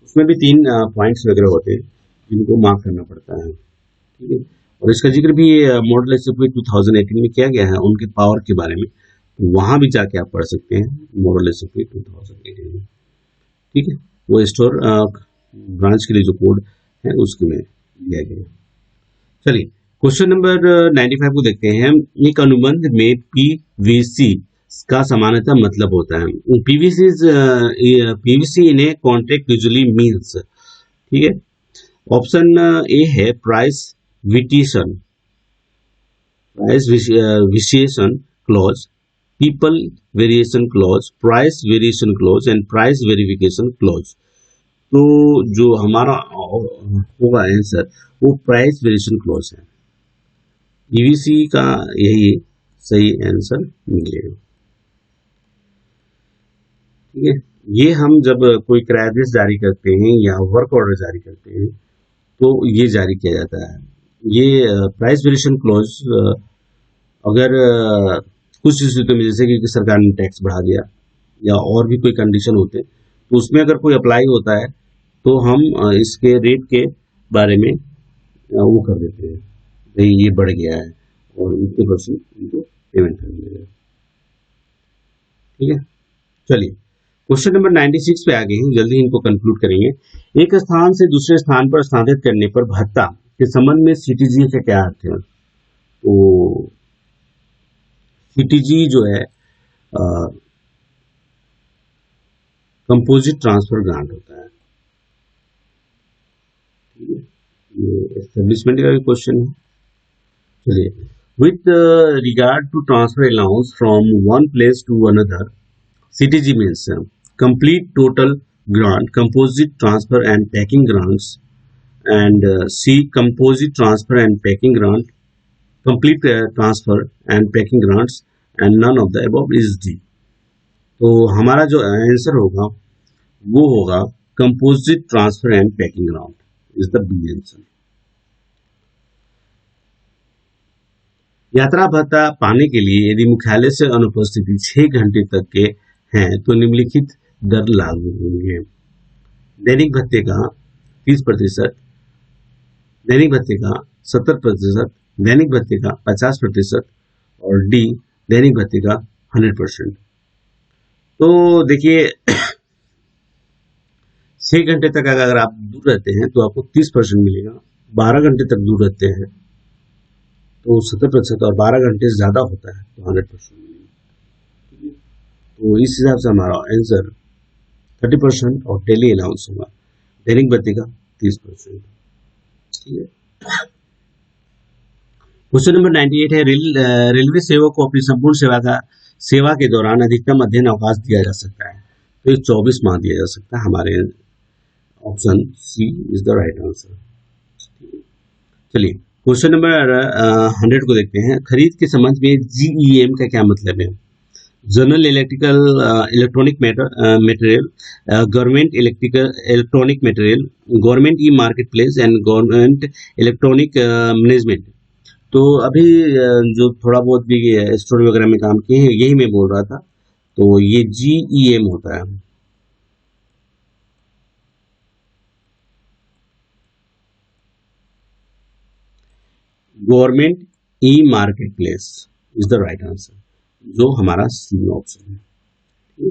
उसमें भी 3 पॉइंट्स वगैरह होते हैं जिनको मार्क करना पड़ता है, ठीक है। और इसका जिक्र भी मॉडल एसओपी 2018 में किया गया है उनके पावर के बारे में, तो वहां भी जाके आप पढ़ सकते हैं मॉडल एसओपी 2018 में, ठीक है। वो स्टोर ब्रांच के लिए जो कोड है उसके में दिया गया। चलिए क्वेश्चन नंबर 95 को देखते हैं। एक अनुबंध में पीवीसी का सामान्यतः मतलब होता है। PVC in a contract usually means, ठीक है। ऑप्शन ए है price variation clause, people variation clause, price variation clause and price verification clause. तो जो हमारा होगा आंसर वो प्राइस वेरिएशन क्लॉज है। ईवीसी का यही सही आंसर मिलेगा। ठीक है, ये हम जब कोई क्रैदिस जारी करते हैं या वर्क ऑर्डर जारी करते हैं तो ये जारी किया जाता है। ये प्राइस वेरिएशन क्लॉज अगर कुछ स्थितियों में जैसे कि सरकार ने टैक्स बढ़ा दिया या और भी कोई कंडीशन होते तो उसमें अगर कोई अप्लाई होता है तो हम इसके रेट के बारे में वो कर देते हैं, भाई ये बढ़ गया है और इतने परसेंट इनको पेमेंट कर देगा। ठीक है, चलिए क्वेश्चन नंबर 96 पे आ गए हैं, जल्दी इनको कंक्लूड करेंगे। एक स्थान से दूसरे स्थान पर स्थानांतरित करने पर भत्ता के संबंध में सीटीजी का क्या अर्थ है? तो सीटीजी जो है कंपोजिट ट्रांसफर ग्रांट होता है। ये एस्टेब्लिशमेंट का भी क्वेश्चन है। चलिए, with regard to transfer allowance from one place to another, CTG means complete total grant, composite transfer and packing grants, and C composite transfer and packing grant, complete transfer and packing grants, and none of the above is D. तो हमारा जो answer होगा वो होगा composite transfer and packing grant is the B answer. यात्रा भत्ता पाने के लिए यदि मुख्यालय से अनुपस्थिति 6 घंटे तक के हैं तो निम्नलिखित दर लागू होंगे। दैनिक भत्ते का 30%, दैनिक भत्ते का 70%, दैनिक भत्ते का 50% और डी दैनिक भत्ते का 100%। तो देखिए 6 घंटे तक अगर आप दूर रहते हैं तो आपको 30% मिलेगा, 12 घंटे तक दूर रहते हैं तो 70% और 12 घंटे से ज्यादा होता है तो 100% मिलेगा। तो इस हिसाब से हमारा आंसर 30% और डेली अलाउंस होगा, दैनिक भत्ते का 30%। ठीक है, क्वेश्चन नंबर 98 है रेलवे सेवक को अपनी संपूर्ण सेवा के दौरान अधिकतम अध्ययन अवकाश दिया जा सकता है, तो ये 24 माह दिया जा सकता है। हमारे option C is the right answer. चलिए क्वेश्चन नंबर 100 को देखते हैं। खरीद के संबंध में GEM का क्या मतलब है? General electronic material, government electronic material, government e market place and government electronic management. तो अभी जो थोड़ा बहुत भी स्टोर वगैरह में काम किए हैं यही मैं बोल रहा था, तो ये GEM होता है। Government e market place is the right answer, जो हमारा सी ऑप्शन है।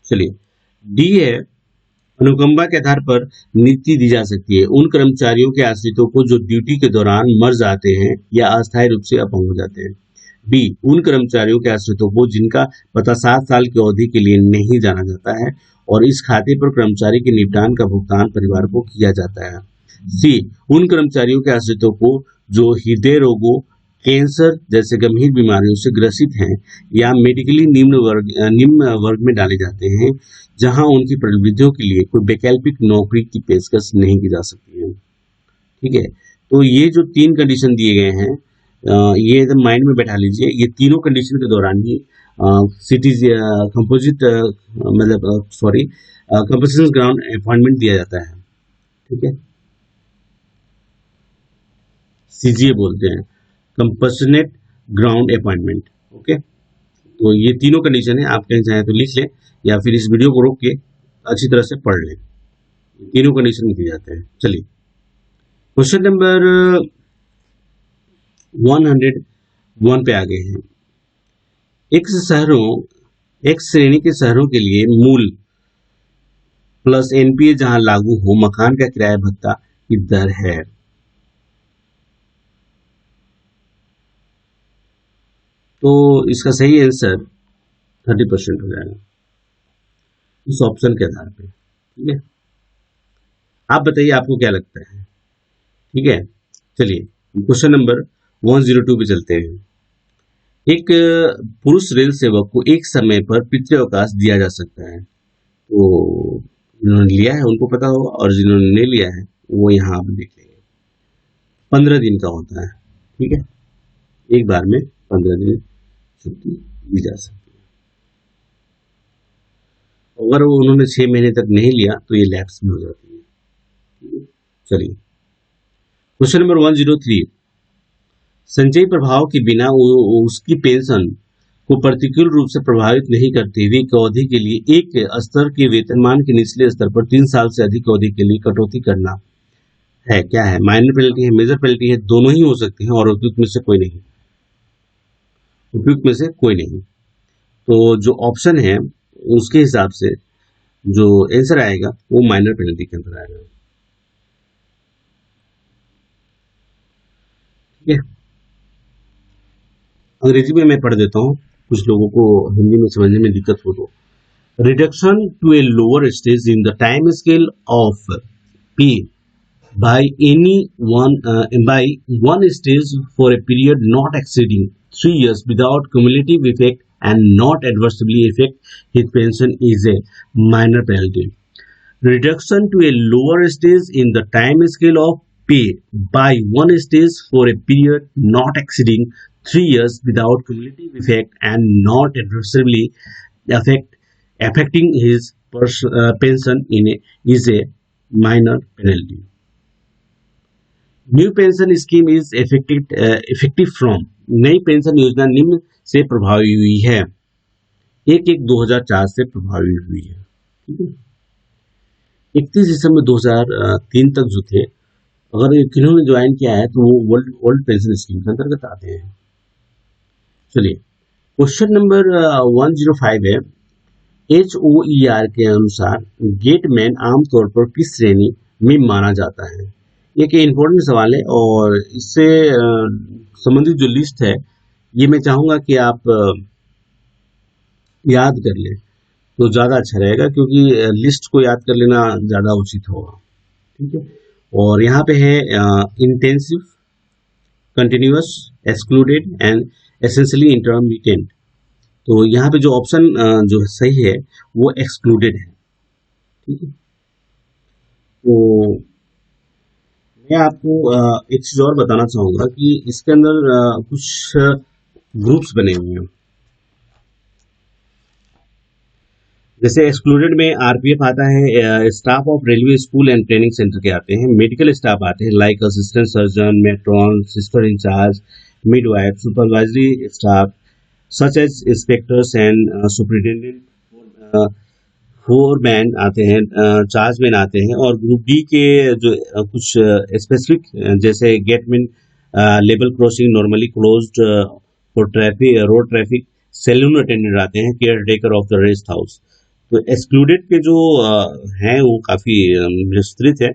चलिए डी है, अनुकंपा के आधार पर नियुक्ति दी जा सकती है उन कर्मचारियों के आश्रितों को जो ड्यूटी के दौरान मर जाते हैं या अस्थायी रूप से अपंग हो जाते हैं। बी, उन कर्मचारियों के आश्रितों को जिनका पता 7 साल की अवधि के लिए नहीं जाना जाता है और इस खाते पर कर्मचारी के निपटान का भुगतान परिवार को किया जाता है। सी, उन कर्मचारियों के आश्रितों को जो हृदय रोगों, कैंसर जैसे गंभीर बीमारियों से ग्रसित हैं या मेडिकली निम्न वर्ग में डाले जाते हैं जहां उनकी प्रवृत्तियों के लिए कोई वैकल्पिक नौकरी की पेशकश नहीं की जा सकती है। ठीक है, तो ये जो 3 कंडीशन दिए गए हैं ये एकदम माइंड में बैठा लीजिए। ये तीनों कंडीशन के दौरान ही cities composite composition ground appointment दिया जाता है। ठीक है, CGA बोलते हैं, कंपैशनेट ग्राउंड अपॉइंटमेंट। ओके, तो ये तीनों कंडीशन है, आप कहीं चाहें तो लिख लें या फिर इस वीडियो को रोक के अच्छी तरह से पढ़ लें, तीनों कंडीशन दिए जाते हैं। चलिए क्वेश्चन नंबर 101 पे आ गए हैं। एक श्रेणी के शहरों के लिए मूल प्लस NPA जहां लागू हो मकान का किराया भत्ता की दर है। तो इसका सही आंसर 30% हो जाएगा इस ऑप्शन के आधार पे। ठीक है, आप बताइए आपको क्या लगता है। ठीक है, चलिए क्वेश्चन नंबर 102 पे चलते हैं। एक पुरुष रेल सेवक को एक समय पर पितृअवकाश दिया जा सकता है। तो जिन्होंने लिया है उनको पता होगा, और जिन्होंने नहीं लिया है वो यहाँ पे देख लेंगे। 15 दिन का होता है, ठीक है, एक बार में 15 दिन छुट्टी दी जा सकती है। अगर वो उन्होंने 6 महीने तक नहीं लिया तो ये लैप्स भी हो जाती है, ठीक है। चलिए क्वेश्चन नंबर 103, संचयी प्रभाव के बिना उसकी पेंशन को प्रतिकूल रूप से प्रभावित नहीं करती हुई अवधि के लिए एक स्तर के वेतनमान के निचले स्तर पर 3 साल से अधिक अवधि के लिए कटौती करना है। क्या है? माइनर पेनल्टी है, मेजर पेनल्टी है, दोनों ही हो सकती हैं, और उपयुक्त में से कोई नहीं, उपयुक्त में से कोई नहीं। तो जो ऑप्शन है उसके हिसाब से जो आंसर आएगा वो माइनर पेनल्टी के अंदर आएगा, ठीक है। अंग्रेजी में मैं पढ़ देता हूँ, कुछ लोगों को हिंदी में समझने में दिक्कत हो तो। Reduction to a lower stage in the time scale of pay by any by one stage for a period not exceeding 3 years without cumulative effect and not adversely affect his pension is a minor penalty. Reduction to a lower stage in the time scale of pay by one stage for a period not exceeding 3 years without cumulative effect and not adversely affecting his pension is a minor penalty. New pension scheme is effective from, नई pension योजना निम्न से प्रभावी हुई है। 1/1/2004 से प्रभावी हुई है, ठीक है। 31 दिसंबर 2003 तक जो थे, अगर किन्होंने ज्वाइन किया है तो वो ओल्ड पेंशन स्कीम के अंतर्गत आते हैं। चलिए क्वेश्चन नंबर 105 है, HOER के अनुसार गेटमैन आमतौर पर किस श्रेणी में माना जाता है? एक इम्पोर्टेंट सवाल है, और इससे संबंधित जो लिस्ट है ये मैं चाहूंगा कि आप याद कर लें तो ज़्यादा अच्छा रहेगा, क्योंकि लिस्ट को याद कर लेना ज़्यादा उचित होगा, ठीक है। और यहाँ पे है intensive, continuous, excluded and essentially intermediate. तो यहाँ पे जो ऑप्शन जो सही है वो एक्सक्लूडेड है, ठीक है। तो मैं आपको एक चीज और बताना चाहूंगा कि इसके अंदर कुछ ग्रुप्स बने हुए हैं। जैसे एक्सक्लूडेड में आरपीएफ आता है, staff of railway school and training centre के आते हैं, मेडिकल स्टाफ आते हैं like assistant surgeon, matron, sister incharge, midwife, supervisory staff such as inspectors and superintendent, foreman आते हैं, चार्जमैन आते हैं। और ग्रुप डी के जो कुछ स्पेसिफिक जैसे gateman, level crossing normally closed for traffic, road traffic, saloon attendant आते हैं, care taker of the rest house. तो एक्सक्लूडेड के जो हैं वो काफ़ी विस्तृत है,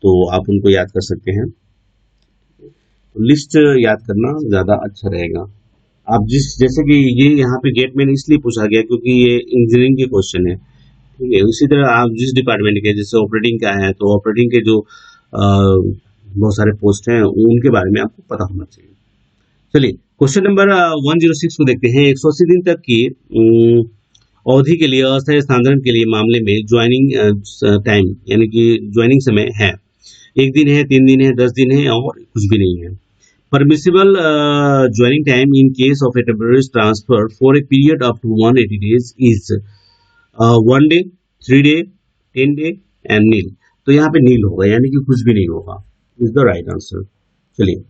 तो आप उनको याद कर सकते हैं। तो लिस्ट याद करना ज़्यादा अच्छा रहेगा। आप जैसे कि ये यहाँ पे गेटमैन इसलिए पूछा गया क्योंकि ये इंजीनियरिंग के क्वेश्चन है, ठीक है। उसी तरह आप जिस डिपार्टमेंट के, जैसे ऑपरेटिंग का है तो ऑपरेटिंग के जो बहुत सारे पोस्ट हैं उनके बारे में आपको पता होना चाहिए। चलिए क्वेश्चन नंबर 106 को देखते हैं। 180 दिन तक की अवधि के लिए अस्थायी स्थानांतरण के लिए मामले में ज्वाइनिंग टाइम यानी कि ज्वाइनिंग समय है 1 दिन है, 3 दिन है, 10 दिन है, और कुछ भी नहीं है। Permissible joining time in case of a temporary transfer for a period up to 180 days is 1 day, 3 day, 10 day and nil. तो यहाँ पे नील होगा, यानी कि कुछ भी नहीं होगा, इज द राइट आंसर। चलिए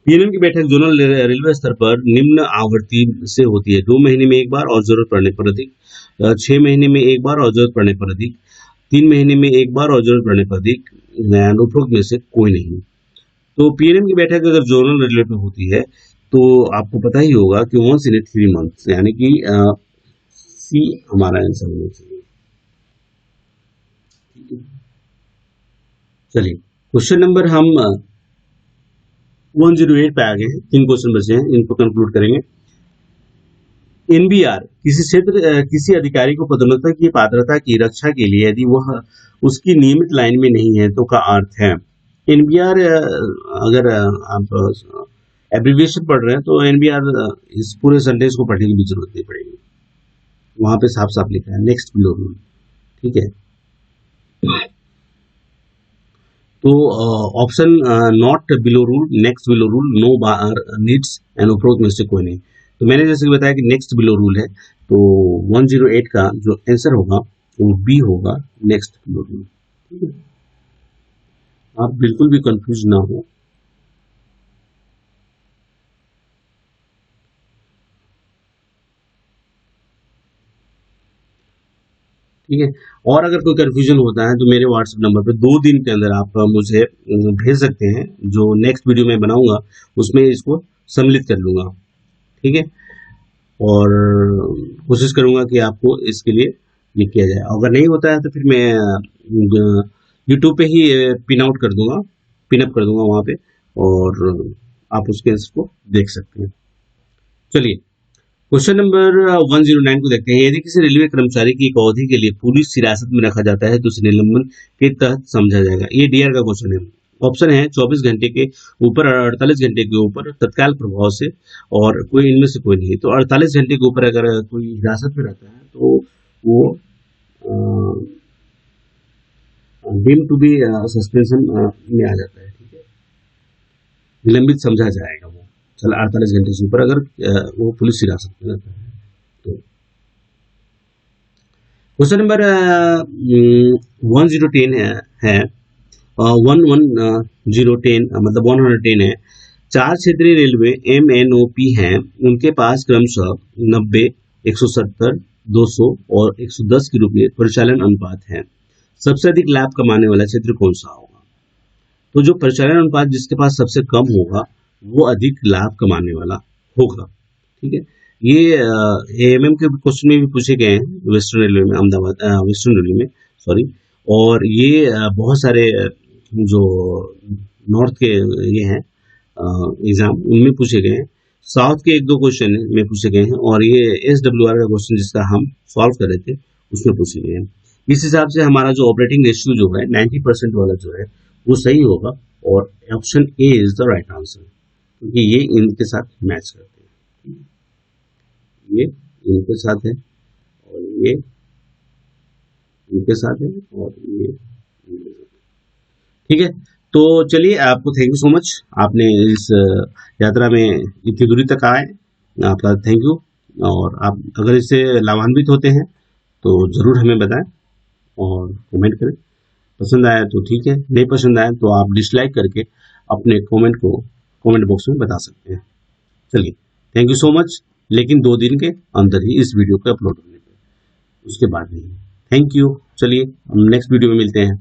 पीएनएम की बैठक जोनल रेलवे स्तर पर निम्न आवृत्ति से होती है: 2 महीने में एक बार और जरूरत पड़ने पर अधिक, 6 महीने में एक बार और जरूरत पड़ने पर अधिक, 3 महीने में एक बार और जरूरत पड़ने पर अधिक, उपरोक्त में से कोई नहीं। तो पीएनएम की बैठक अगर जोनल रेलवे पे होती है तो आपको पता ही होगा कि 1 इन 3 मंथ्स, यानी कि सी हमारा आंसर होना चाहिए। चलिए क्वेश्चन नंबर हम 108 पे आ गए हैं, 3 क्वेश्चन बचे हैं, इनको कंक्लूड करेंगे। एनबीआर किसी क्षेत्र किसी अधिकारी को पदोन्नति की पात्रता की रक्षा के लिए यदि वह उसकी नियमित लाइन में नहीं है तो का अर्थ है। एनबीआर अगर आप एब्रीविएशन पढ़ रहे हैं तो एनबीआर इस पूरे सेंटेंस को पढ़ने की भी जरूरत नहीं पड़ेगी, वहां पे साफ साफ लिखा है नेक्स्ट बिलो रूल। ठीक है, तो option not below rule, next below rule, no bar needs and उपरोक्त में से कोई नहीं। तो मैंने जैसे कि बताया कि नेक्स्ट बिलो रूल है, तो 108 का जो आंसर होगा वो बी होगा, नेक्स्ट बिलो रूल। ठीक है, आप बिल्कुल भी कंफ्यूज ना हो। ठीक है, और अगर कोई कंफ्यूजन होता है तो मेरे व्हाट्सएप नंबर पे 2 दिन के अंदर आप मुझे भेज सकते हैं, जो नेक्स्ट वीडियो में बनाऊंगा उसमें इसको सम्मिलित कर लूंगा। ठीक है, और कोशिश करूंगा कि आपको इसके लिए ये किया जाए। अगर नहीं होता है तो फिर मैं यूट्यूब पे ही पिन आउट कर दूंगा, पिन अप कर दूंगा वहां पे, और आप उसके आंसर को देख सकते हैं। चलिए क्वेश्चन नंबर 109 को देखते हैं। यदि किसी रेलवे कर्मचारी की एक अवधि के लिए पुलिस हिरासत में रखा जाता है तो उसे निलंबन के तहत समझा जाएगा। ये डीआर का क्वेश्चन है। ऑप्शन है 24 घंटे के ऊपर, 48 घंटे के ऊपर, तत्काल प्रभाव से, और कोई इनमें से कोई नहीं। तो 48 घंटे के ऊपर अगर कोई हिरासत में रहता है तो वो डीम टू बी सस्पेंशन में आ जाता है। ठीक है, निलंबित समझा जाएगा वो। चल 48 घंटे से ऊपर अगर वो पुलिस हिरासत में रहता है तो। क्वेश्चन नंबर 1010 है 1110 मतलब 110 है। 4 क्षेत्रीय रेलवे MNOP हैं, उनके पास क्रमशः 90, 170, 200 और 110 के रूप में परिचालन अनुपात है। सबसे अधिक लाभ कमाने वाला क्षेत्र कौन सा होगा? तो जो परिचालन अनुपात जिसके पास सबसे कम होगा वो अधिक लाभ कमाने वाला होगा। ठीक है, ये AMM के क्वेश्चन में भी पूछे गए हैं, वेस्टर्न रेलवे में, अहमदाबाद वेस्टर्न रेलवे में, सॉरी। और ये बहुत सारे जो नॉर्थ के ये हैं एग्जाम, उनमें पूछे गए हैं। साउथ के 1-2 क्वेश्चन में पूछे गए हैं, और ये SWR का क्वेश्चन जिसका हम सॉल्व कर रहे थे उसमें पूछे गए हैं। इस हिसाब से हमारा जो ऑपरेटिंग रेशियो जो है 90% वाला जो है वो सही होगा, और option A is the right answer, क्योंकि ये इनके साथ मैच करते हैं। ये इनके साथ है, और ये इनके साथ है, और ये इनके साथ है। ठीक है, तो चलिए, आपको थैंक यू सो मच, आपने इस यात्रा में इतनी दूरी तक आए, आपका थैंक यू। और आप अगर इससे लाभान्वित होते हैं तो ज़रूर हमें बताएं और कमेंट करें। पसंद आया तो ठीक है, नहीं पसंद आया तो आप डिसलाइक करके अपने कमेंट को कमेंट बॉक्स में बता सकते हैं। चलिए, थैंक यू सो मच, लेकिन 2 दिन के अंदर ही इस वीडियो को अपलोड होने पे, उसके बाद नहीं। Thank you. चलिए, हम नेक्स्ट वीडियो में मिलते हैं।